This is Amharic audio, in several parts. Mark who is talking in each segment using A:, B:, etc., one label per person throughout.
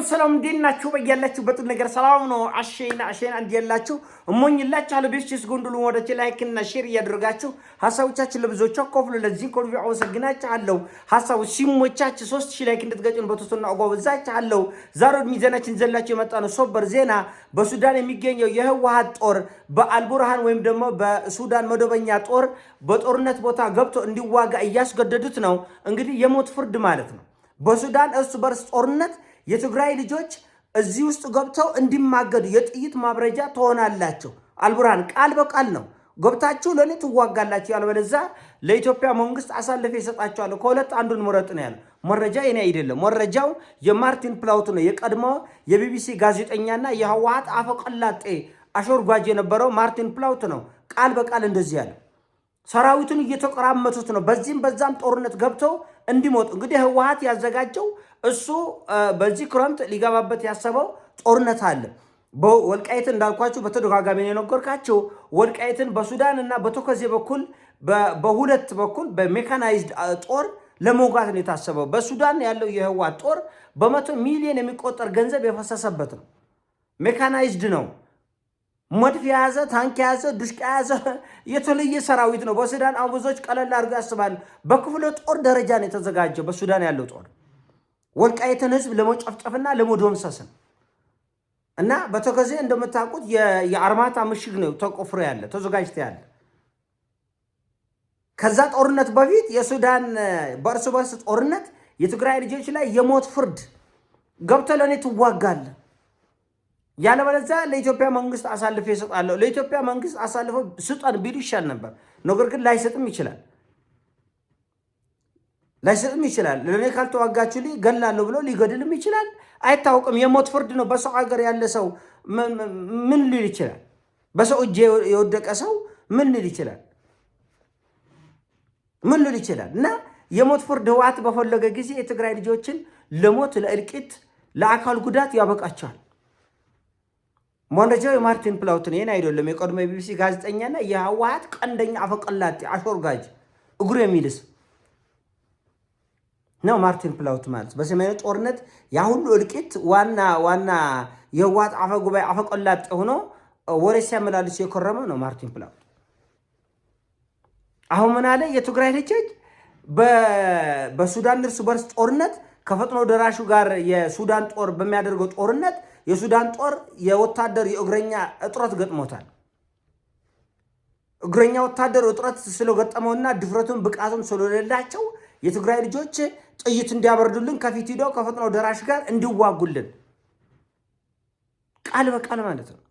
A: ሰላም እንዴናችሁ በያላችሁበት ነገር ሰላም ነው። አሸይና እንዲያላችሁ እሞኝላችኋለሁ። ቤስቲስ ጎንደሉ ወደች ላይክ እና ሼር እያደረጋችሁ ሐሳቦቻችን ለብዙዎች አቆፍሉ። ለዚህ ኮልቪ አመሰግናችኋለሁ። ሐሳቡ ሲሞቻችሁ 3000 ላይክ እንድትገጩን በተወሰነ አጓብዛችኋለሁ። ዛሬ ሚዛናችን ዘላችሁ የመጣ ነው ሶበር ዜና። በሱዳን የሚገኘው የህወሓት ጦር በአልቡርሃን ወይም ደግሞ በሱዳን መደበኛ ጦር በጦርነት ቦታ ገብቶ እንዲዋጋ እያስገደዱት ነው። እንግዲህ የሞት ፍርድ ማለት ነው። በሱዳን እርስ በርስ ጦርነት የትግራይ ልጆች እዚህ ውስጥ ገብተው እንዲማገዱ የጥይት ማብረጃ ትሆናላችሁ። አልቡርሃን ቃል በቃል ነው። ገብታችሁ ለኔ ትዋጋላችሁ፣ ያለበለዚያ ለኢትዮጵያ መንግስት አሳልፌ እሰጣችኋለሁ፣ ከሁለት አንዱን ምረጥ ነው ያለው። መረጃ የኔ አይደለም። መረጃው የማርቲን ፕላውት ነው። የቀድሞ የቢቢሲ ጋዜጠኛና የህወሓት አፈቀላጤ አሾርጓጅ የነበረው ማርቲን ፕላውት ነው። ቃል በቃል እንደዚህ ያለ ሰራዊቱን እየተቀራመቱት ነው። በዚህም በዛም ጦርነት ገብተው እንዲሞቱ እንግዲህ ህወሓት ያዘጋጀው እሱ በዚህ ክረምት ሊገባበት ያሰበው ጦርነት አለ። ወልቃይትን እንዳልኳችሁ በተደጋጋሚ ነው የነገርኳችሁ። ወልቃይትን በሱዳን እና በተከዜ በኩል በሁለት በኩል በሜካናይዝድ ጦር ለመውጋት ነው የታሰበው። በሱዳን ያለው የህወሓት ጦር በመቶ ሚሊዮን የሚቆጠር ገንዘብ የፈሰሰበት ነው። ሜካናይዝድ ነው። መድፍ የያዘ ታንክ የያዘ ድሽቃ የያዘ የተለየ ሰራዊት ነው። በሱዳን አውዞች ቀለል አድርገው ያስባሉ። በክፍለ ጦር ደረጃ ነው የተዘጋጀው በሱዳን ያለው ጦር ወልቃይትን ህዝብ ለመጨፍጨፍና ለመደምሰስ እና በተከዜ እንደምታውቁት የአርማታ ምሽግ ነው ተቆፍሮ ያለ ተዘጋጅቶ ያለ። ከዛ ጦርነት በፊት የሱዳን በእርስ በርስ ጦርነት የትግራይ ልጆች ላይ የሞት ፍርድ ገብተህ ለኔ ትዋጋለህ፣ ያለበለዚያ ለኢትዮጵያ መንግስት አሳልፈ ይሰጣለሁ። ለኢትዮጵያ መንግስት አሳልፈ ስጠን ቢሉ ይሻል ነበር። ነገር ግን ላይሰጥም ይችላል። ለኔ ካልተዋጋችሁ ገላለሁ ብሎ ሊገድልም ይችላል። አይታወቅም። የሞት ፍርድ ነው። በሰው ሀገር ያለ ሰው ምን ሊል ይችላል? በሰው እጅ የወደቀ ሰው ምን ሊል ይችላል? እና የሞት ፍርድ ህወሓት በፈለገ ጊዜ የትግራይ ልጆችን ለሞት፣ ለእልቂት፣ ለአካል ጉዳት ያበቃቸዋል። መረጃው የማርቲን ፕላውት ነው፣ የኔ አይደለም። የቀድሞ የቢቢሲ ጋዜጠኛና የህወሓት ቀንደኛ አፈቀላጤ አሾርጋጅ እግሩ የሚልስ ነው ማርቲን ፕላውት ማለት። በሰሜኑ ጦርነት ያ ሁሉ እልቂት ዋና የህወሓት አፈ ጉባኤ አፈቀላጤ ሆኖ ወሬ ሲያመላልስ የከረመው ነው ማርቲን ፕላውት። አሁን ምን አለ? የትግራይ ልጆች በሱዳን እርስ በርስ ጦርነት ከፈጥኖ ደራሹ ጋር የሱዳን ጦር በሚያደርገው ጦርነት የሱዳን ጦር የወታደር የእግረኛ እጥረት ገጥሞታል። እግረኛ ወታደር እጥረት ስለገጠመውና ድፍረቱን ብቃቱን ስለሌላቸው የትግራይ ልጆች ጥይት እንዲያበርዱልን ከፊት ሂደው ከፈጥኖ ደራሽ ጋር እንዲዋጉልን ቃል በቃል ማለት ነው።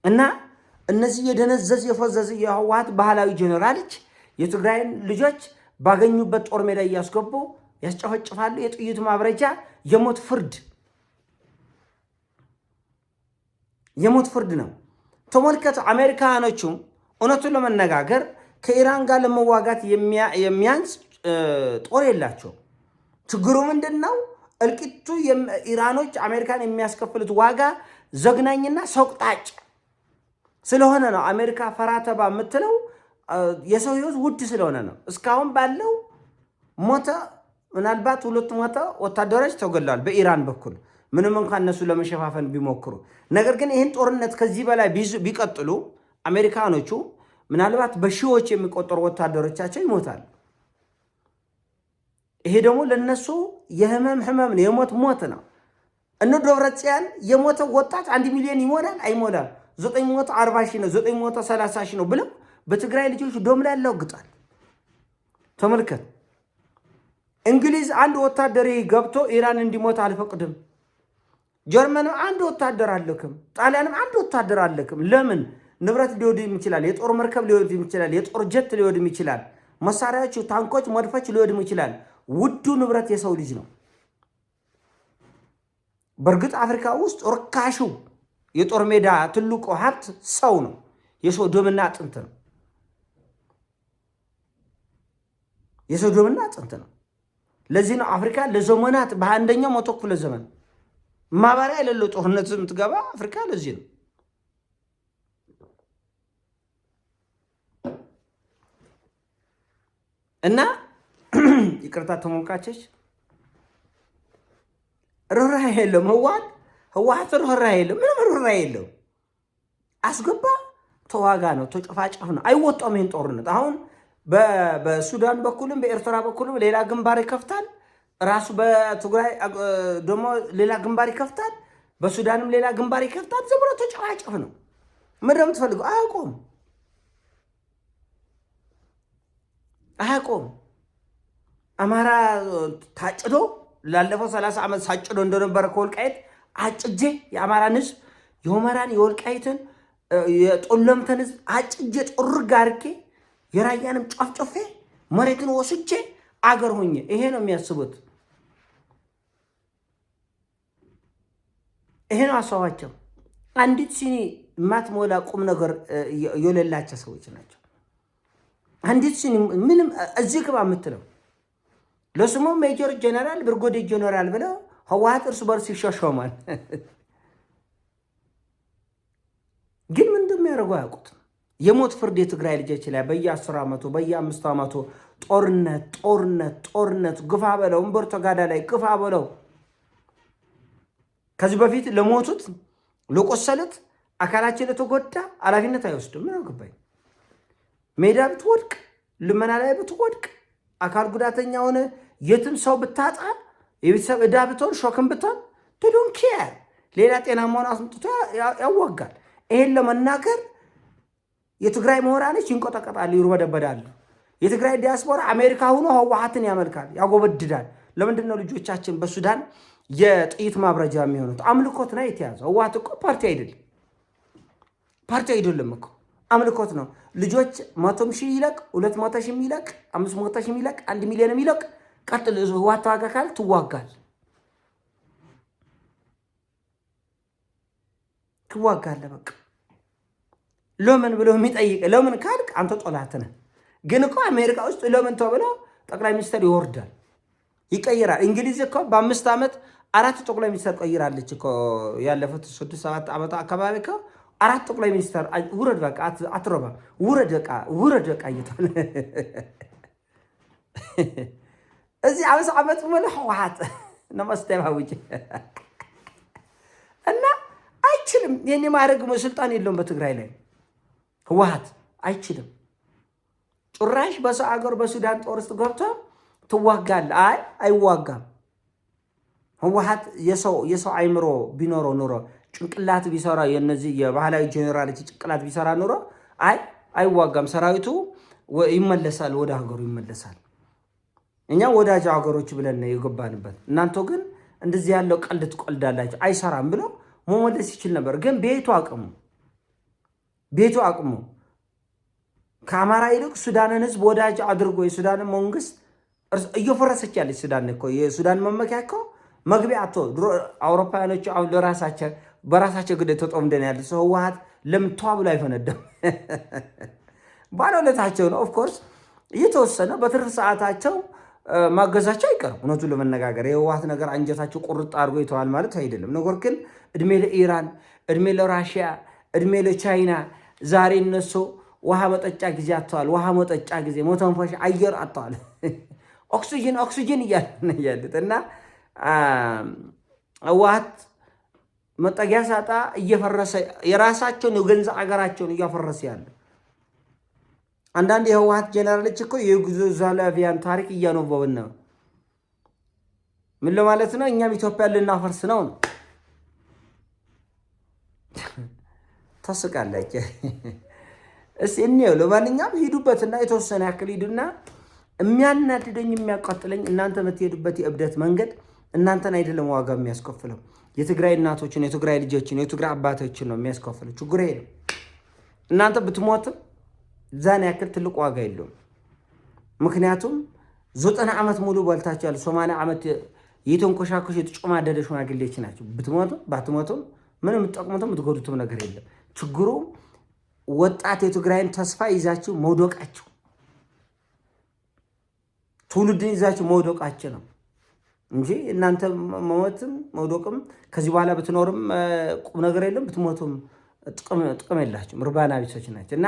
A: እና እነዚህ የደነዘዝ የፈዘዝ የህወሓት ባህላዊ ጀነራሎች የትግራይን ልጆች ባገኙበት ጦር ሜዳ እያስገቡ ያስጨፈጭፋሉ። የጥይት ማብረጃ የሞት ፍርድ ነው። ተመልከቱ። አሜሪካኖቹ እውነቱን ለመነጋገር ከኢራን ጋር ለመዋጋት የሚያንስ ጦር የላቸው። ችግሩ ምንድነው? እልቂቱ ኢራኖች አሜሪካን የሚያስከፍሉት ዋጋ ዘግናኝና ሰቅጣጭ ስለሆነ ነው። አሜሪካ ፈራተባ የምትለው የሰው ህይወት ውድ ስለሆነ ነው። እስካሁን ባለው ምናልባት 200 ወታደሮች ተገለዋል በኢራን በኩል ምንም እንኳን እነሱ ለመሸፋፈን ቢሞክሩ። ነገር ግን ይህን ጦርነት ከዚህ በላይ ቢቀጥሉ አሜሪካኖቹ ምናልባት በሺዎች የሚቆጠሩ ወታደሮቻቸው ይሞታል። ይሄ ደግሞ ለነሱ የህመም ነው፣ የሞት ሞት ነው። እነ ደብረጽዮን የሞተ ወጣት 1 ሚሊዮን ይሞላል አይሞላም? 940 ሺህ ነው 930 ሺህ ነው ብለው በትግራይ ልጆች ደም ላይ ያላግጣል። ተመልከት። እንግሊዝ አንድ ወታደር ገብቶ ኢራን እንዲሞት አልፈቅድም። ጀርመንም አንድ ወታደር አልልክም። ጣሊያንም አንድ ወታደር አልልክም። ለምን? ንብረት ሊወድም ይችላል። የጦር መርከብ ሊወድም ይችላል። የጦር ጀት ሊወድም ይችላል። መሳሪያዎቹ፣ ታንኮች፣ መድፎች ሊወድም ይችላል። ውዱ ንብረት የሰው ልጅ ነው። በእርግጥ አፍሪካ ውስጥ ርካሹ የጦር ሜዳ ትልቁ ሀብት ሰው ነው። የሰው ደምና አጥንት ነው። ለዚህ ነው አፍሪካ ለዘመናት በአንደኛው መቶ ክፍለ ዘመን ማባሪያ የሌለው ጦርነት የምትገባ አፍሪካ። ለዚህ ነው እና ይቅርታ ተመልካቾች ርህራሄ የለም። ህወሓት ርህራሄ የለም። ምንም ርህራሄ የለው። አስገባ ተዋጋ ነው፣ ተጨፋጨፍ ነው። አይወጣም ይሄን ጦርነት። አሁን በሱዳን በኩልም በኤርትራ በኩልም ሌላ ግንባር ይከፍታል። ራሱ በትግራይ ደግሞ ሌላ ግንባር ይከፍታል። በሱዳንም ሌላ ግንባር ይከፍታል። ዝም ብሎ ተጨፋጨፍ ነው። ምንድን ነው የምትፈልገው? አያቆም። አማራ ታጭዶ ላለፈው 30 ዓመት ሳጭዶ እንደነበረ ከወልቃይት አጭጄ የአማራን ህዝብ የሁመራን የወልቃይትን የጦለምተን ህዝብ አጭጄ ጥርግ አድርጌ የራያንም ጨፍጨፌ መሬትን ወስጄ አገር ሆኜ ይሄ ነው የሚያስቡት። ይሄ ነው ሀሳባቸው። አንዲት ሲኒ ማትሞላ ቁም ነገር የሌላቸው ሰዎች ናቸው። አንዲት ሲኒ ምንም እዚህ ግባ የምትለው ለስሙ ሜጀር ጀነራል ብርጎዴር ጀነራል ብለው ህወሓት እርስ በርስ ይሻሻማል። ግን ምን እንደሚያደርጉ አያውቁትም። የሞት ፍርድ የትግራይ ልጆች ላይ በየ10 ዓመቱ በየ5 ዓመቱ ጦርነት ግፋ በለው እምበር ተጋዳ ላይ ግፋ በለው። ከዚህ በፊት ለሞቱት ለቆሰሉት አካላቸው ለተጎዳ ኃላፊነት አይወስድም። ምን አገባኝ? ሜዳ ብትወድቅ ልመና ላይ ብትወድቅ አካል ጉዳተኛ ሆነ የትም ሰው ብታጣ የቤተሰብ ዕዳ ብትሆን ሾክም ብትሆን ዶንት ኬር ሌላ ጤናማውን አስምጥቶ ያዋጋል። ይሄን ለመናገር የትግራይ ምሁራኖች ይንቆጠቀጣሉ፣ ይርበደበዳሉ። የትግራይ ዲያስፖራ አሜሪካ ሆኖ ህወሓትን ያመልካል፣ ያጎበድዳል። ለምንድን ነው ልጆቻችን በሱዳን የጥይት ማብረጃ የሚሆኑት? አምልኮት ነው የተያዘው። ህወሓት እኮ ፓርቲ አይደለም እኮ አምልኮት ነው። ልጆች 100 ሺህ ይለቅ 200 ሺህ ይለቅ 500 ሺህ ይለቅ 1 ሚሊዮን ይለቅ ቀጥል ህወሓት ተዋጋ ካል ትዋጋለህ። በቃ ለምን ብሎ የሚጠይቅ ለምን ካልክ አንተ ጠላት ነህ። ግን እኮ አሜሪካ ውስጥ ለምን ተብሎ ጠቅላይ ሚኒስትር ይወርዳል፣ ይቀይራል። እንግሊዝ እኮ በ5 ዓመት 4 ጠቅላይ ሚኒስትር ቀይራለች እኮ ያለፉት 6-7 ዓመት አካባቢ እኮ 4 ጠቅላይ ሚኒስትር ውረድ፣ በቃ አትረባ፣ ውረድ በቃ እየተባለ እዚህ 5 ዓመት ሙሉ ህወሓት ነመስተባውጭ እና አይችልም። የኔ ማድረግ ስልጣን የለውም በትግራይ ላይ ህወሓት አይችልም። ጭራሽ በሰው አገር በሱዳን ጦር ውስጥ ገብቶ ትዋጋለህ? አይዋጋም። ህወሓት የሰው አይምሮ ቢኖረው ኑሮ ጭንቅላት ቢሰራ የነዚህ የባህላዊ ጄኔራሎች ጭንቅላት ቢሰራ ኑሮ አይዋጋም። ሰራዊቱ ይመለሳል፣ ወደ ሀገሩ ይመለሳል። እኛ ወዳጅ ሀገሮች ብለን ነው የገባንበት። እናንተ ግን እንደዚህ ያለው ቀልድ ትቆልዳላችሁ። አይሰራም ብሎ መመለስ ይችል ነበር። ግን ቤቱ አቅሙ ከአማራ ይልቅ ሱዳንን ህዝብ ወዳጅ አድርጎ የሱዳንን መንግስት እየፈረሰች ያለች ሱዳን እኮ የሱዳን መመኪያ እኮ መግቢያ አቶ ድሮ አውሮፓውያኖች አሁን በራሳቸው ግደ ተጠምደን ያለ ሰው ህወሓት ለምን ተዋ ብሎ አይፈነዳም? ባለውለታቸው ነው። ኦፍኮርስ እየተወሰነ በትርፍ ሰዓታቸው ማገዛቸው አይቀርም። እውነቱን ለመነጋገር የህወሓት ነገር አንጀታቸው ቁርጥ አድርጎ ይተዋል ማለት አይደለም። ነገር ግን እድሜ ለኢራን፣ እድሜ ለራሽያ፣ እድሜ ለቻይና ዛሬ እነሱ ውሃ መጠጫ ጊዜ አጥተዋል። ውሃ መጠጫ ጊዜ መተንፈሻ አየር አጥተዋል። ኦክሲጅን እያሉት እና ህወሓት መጠጊያ ሳጣ እየፈረሰ የራሳቸውን የገንዘብ አገራቸውን እያፈረሰ ያለ አንዳንድ የህወሓት ጀነራሎች እኮ የዩጎዝላቪያን ታሪክ እያነበብን ነው። ምን ለማለት ነው? እኛም ኢትዮጵያን ልናፈርስ ነው። ታስቃለች። እስኪ እንየው። ለማንኛውም ሂዱበትና የተወሰነ ያክል ሂዱና የሚያናድደኝ የሚያቃጥለኝ እናንተ የምትሄዱበት የእብደት መንገድ እናንተን አይደለም ዋጋ የሚያስከፍለው የትግራይ እናቶችን፣ የትግራይ ልጆችን፣ የትግራይ አባቶችን ነው የሚያስከፍለው። ችግር የለም። እናንተ ብትሞትም ዛን ያክል ትልቅ ዋጋ የለውም። ምክንያቱም 90 ዓመት ሙሉ በልታችኋል። 80 ዓመት የተንኮሻኮሽ የተጮማደደ ሽማግሌዎች ናቸው። ብትሞቱም ባትሞቱም ምንም የምትጠቅሙትም የምትጎዱትም ነገር የለም። ችግሩ ወጣት የትግራይን ተስፋ ይዛችሁ መውደቃችሁ፣ ትውልድን ይዛችሁ መውደቃችሁ ነው እንጂ እናንተ መሞትም መውደቅም ከዚህ በኋላ ብትኖርም ቁም ነገር የለም፣ ብትሞቱም ጥቅም የላችሁም። ርባና ቢሶች ናቸው እና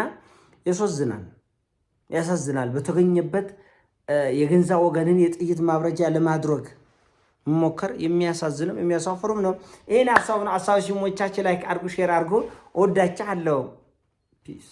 A: ያሳዝናል። በተገኘበት የገንዛ ወገንን የጥይት ማብረጃ ለማድረግ ሞከር የሚያሳዝንም የሚያሳፍሩም ነው። ይሄን ሀሳብ ሲሞቻችሁ ላይክ አድርጉ፣ ሼር አድርጉ። ወዳችኋለሁ። ፒስ